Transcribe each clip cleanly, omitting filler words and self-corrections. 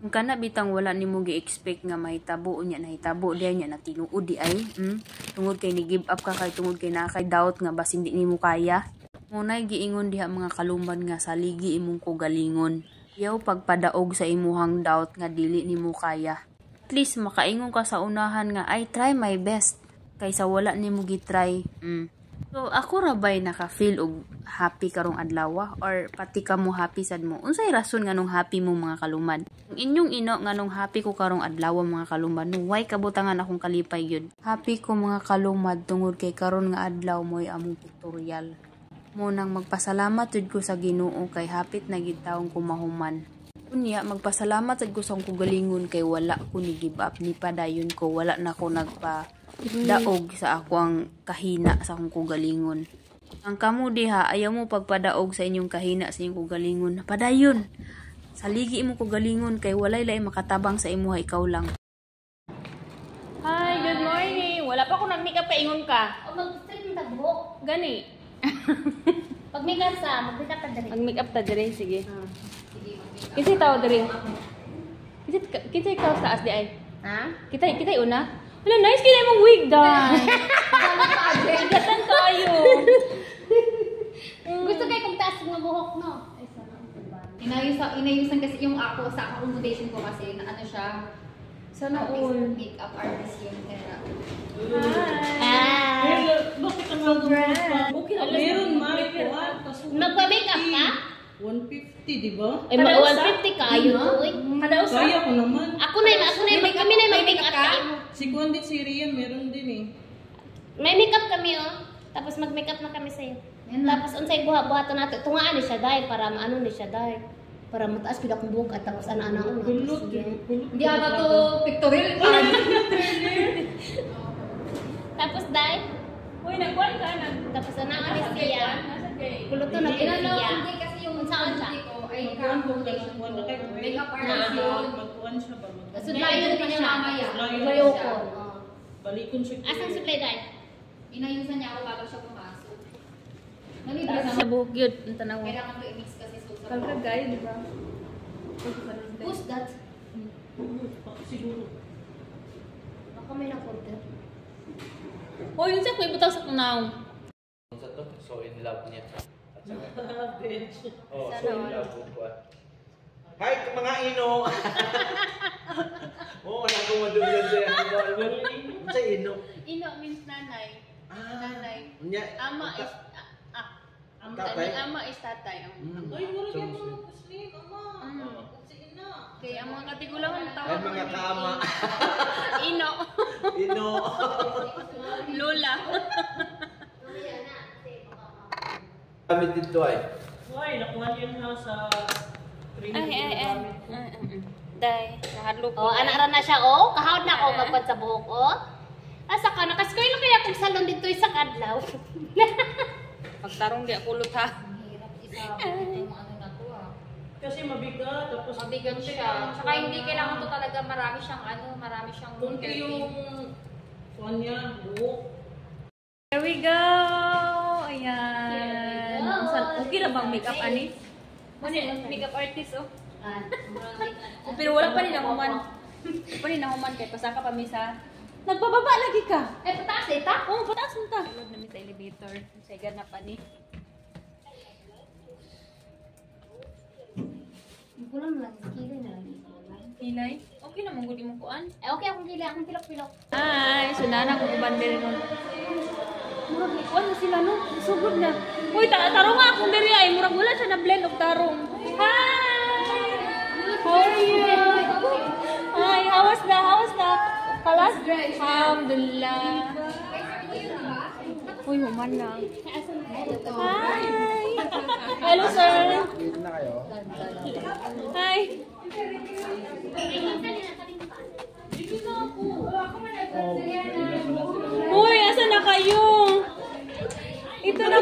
Kung kana bitang wala nimo gi-expect nga mahitabo unya nahitabo diay nya na tinuod di ay. Tungod kay ni give up ka kay tungod kay naa kay doubt nga bas hindi nimo kaya. Munay giingon diha mga kaluman nga saligi imong kugalingon. Yaw pagpadaog sa imuhang doubt nga dili nimo kaya. At least makaingon ka sa unahan nga I try my best kaysa wala nimo gi-try. So ako ra bay naka-feel og happy karong adlaw or pati ka mo happy sad mo. Unsay rason nganong happy mo mga kaluman? Ang inyong ino nganong happy ko karong adlaw mga kaluman. Why kabutangan akong kalipay gyud? Happy ko mga kalumad tungod kay karon nga adlaw mo'y among tutorial. Mo nang magpasalamat jud ko sa Ginoo kay hapit na gid taong kumahuman. Unya magpasalamat sad ko sa akong kugalingon kay wala ko ni give up ni padayon ko, wala na ko daog sa ako ang kahina sa akong kugalingon. Ang kamo diha ayaw mo pagpadaog sa inyong kahina sa inyong kugalingon. Padayon. Saligi imo kugalingon kay walay lain makatabang sa imuha ikaw lang. Hi, good morning. Wala pa ko nag-makeup pa ingon ka. O mag-strip ng tagbuhok. Gani. Pag makeup sa, mag-makeup ka dali. Mag-makeup ta dire, sige. Sige, mag-makeup. Kisay tao dire. Kisay tao sa taas di ay. Ha? Kita una. Wala, nice kina mong wig, guys. Igatan tayo. Gusto kayo kung taas ng buhok, no? Ay, sana. Inayusan kasi yung ako sa accommodation ko kasi na ano siya. Sana all. Makeup artist yun. Kaya. Hi! Bakit ang mga okay na meron, Mari ko. Magpa-makeup ka? 150, di ba? Ay, 150 ka, ayun to. Kaya ko naman. Ako na, kami na mag-makeup ka. Si Kuan din, si Rian, meron din eh. May makeup kami, oh. Tapos mag-makeup na kami sa'yo. Tapos unsay buhat-buhaton nato. Tungaan ni siya dai para maano ni siya dai. Para mataas pud akong buhok at tapos ana-ana ko. Hindi ata to pictorial. Tapos dai. Uy, nagkuhan ka na. Tapos ana ni siya. Kuluto na siya. Hindi kasi yung saan siya? ko ay makeup artist yun. Magkuhan siya ba? Sudlayan pa niya mamaya. Layo ko. Balikon siya. Asan supply dai? Inayusan niya ako bago siya pumasok. Sa buhok yun, ang tanaw. Kailangan ko i-mix kasi susa. Kalkagay, di ba? Who's that? Siguro. Baka may na-order. Oh, yun siya ko ibutaw sa kunaw. So in love niya. At saka, oh, so Sana in all. love ko. Hi mga ino. Oh, wala ko madugyan sa yan. Sa ino. Ino means nanay. Nanay. Nya. Ama is Tatay? ama is tatay. Ay, mura niya mga kuslim, ama. Sige na. Okay, ang mga katigulangan Ay tawag. mga kaama. Ino. Ino. Lola. Kami dito ay. Why, nakuha niya nga sa Day, nahadlo ko. Oh, anak ra na siya oh. Kahawd na ako magpad sa buhok oh. Asa ka nakaskoy lang kaya kung salon dito sa kadlaw. Pagtarong di ako ulit ha. Hirap isa yung ano na to ah. kasi mabigat, tapos Mabigat siya. Saka hindi kailangan to talaga marami siyang kunti yung kuhan niya, buhok. Here we go. Ayan. Okay na bang makeup ani? Makeup artist oh. Pero wala pa rin nahuman. Pa rin nahuman kay pasaka pa mi sa nagbababa lagi ka. Eh, pataas eh, ta? Oh, pataas mo ta. Lord na mi sa elevator. Say ganap pa ni. Kulang lang kilo na lang. Pilay. Okay na mong gudi mo kuan. Eh okay akong kilo, akong pilok-pilok. Hi, sunana ko kubandir nun. Murag ikuan na sila no. Sugod na. Uy, tarong nga akong diri ay murag wala siya na blend og tarong. Hi. How are you? Hi, hawas na. Kalas? Alhamdulillah. Uy, human lang. Hi. Hello, sir. Hi. Uy, asa na kayo? Ito na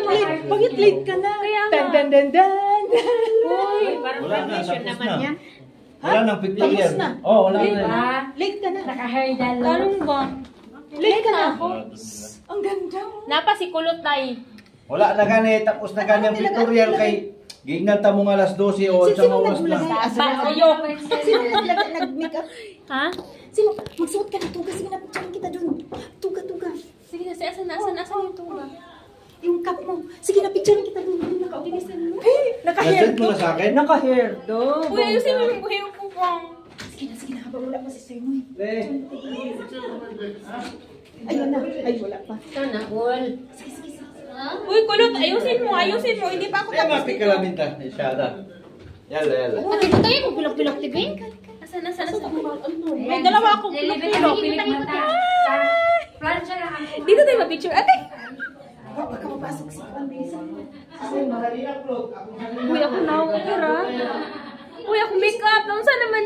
Bakit late ka na? Kaya nga. Dan. Uy, Wala na, tapos na. Wala nang pictorial. na. Oh, wala na. Late ka na. Talong ba? Late ka na ako. Ang ganda. Napa si kulot tay. Wala na gani, tapos na gani ang pictorial kay Giingnan ta mo nga alas 12 o sa oras na. Nag-makeup. Ha? Sino? Magsuot ka na tuga. Sige na, picture kita dun. Tuga. Sige na, asan yung tuga? Yung cup mo. Sige na, picture kita dun. Naka-opinisan mo. Nasend mo na sa akin? Naka-hair do. Uy, ayusin mo yung hair ko bang. Sige na. Habang wala pa si Sir Noy. Le. Ayun na. Ay, wala pa. Sana all. Uy, kulot, ayusin mo. Hindi pa ako Kaya tapos mapik ka lamin ta. Shada. Yalla. Pati ko tayo kung pilok-pilok tibing. Asan? May dalawa akong pilok. Dito tayo ma-picture. Ate! Baka mapasok si Pambisa. Uy, ako na ako kira. Uy, ako makeup. Saan naman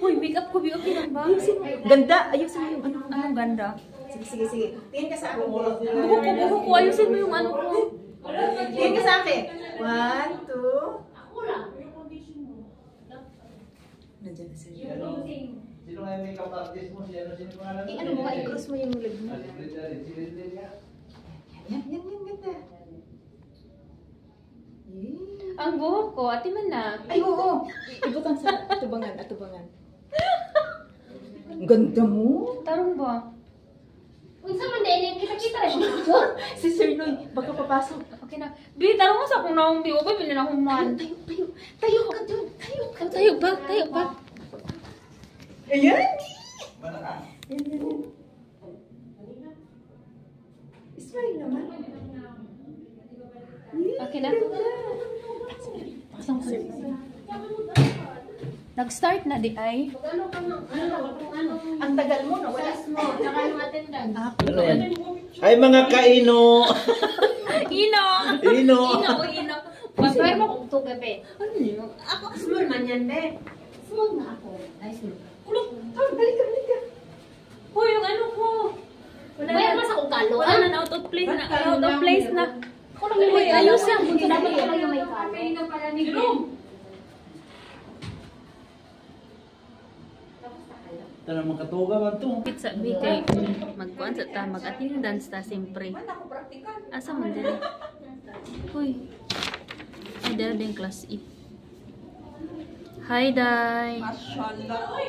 Uy, makeup ko. Okay lang ba? Ganda. Ayusin mo yung ano. Anong ganda? Sige. Tingin ka sa akin. Buhok ko. Ayusin mo yung ano ko. Tingin ka sa akin. 1, 2. Nandiyan na sila. Sino nga yung makeup artist mo? Sino pangalan? Ano mo nga, i-cross mo yung leg mo. Yan, ganda. Ang buhok ko. Ate man na. Ay, oo. Ibutan sa atubangan. Ang ganda mo. Tarong ba? Unsa man din kita rin mo picture? Si Sir Noy, baka papasok. Okay na. Bi, tarong mo sa kung naong bi. Uy, bilhin akong man. Tayo ka dun. Tayo ba? Ayan. Smile naman. Okay na. Nag-start na di ay. Ang tagal mo, nawala. Saka yung attendance. Ano yan? Ay mga kaino! Ino. Ino! Pagkaya mo kung tuga be. Ano yun? Ako, small man yan be. Small na ako. Ay, small. Balik ka. Uy, yung ano ko. Bayar mas akong kalo. Wala na, out of place na. Ako lang yung Uy, ayos yan. Kung dapat ako yung may kalo. Ito naman katuga man to. Sa BK, magkuhan sa ta, mag-attendance ta, siyempre. Asa man din? Uy. Ay, dala din class E. Hi, Day. Mashallah.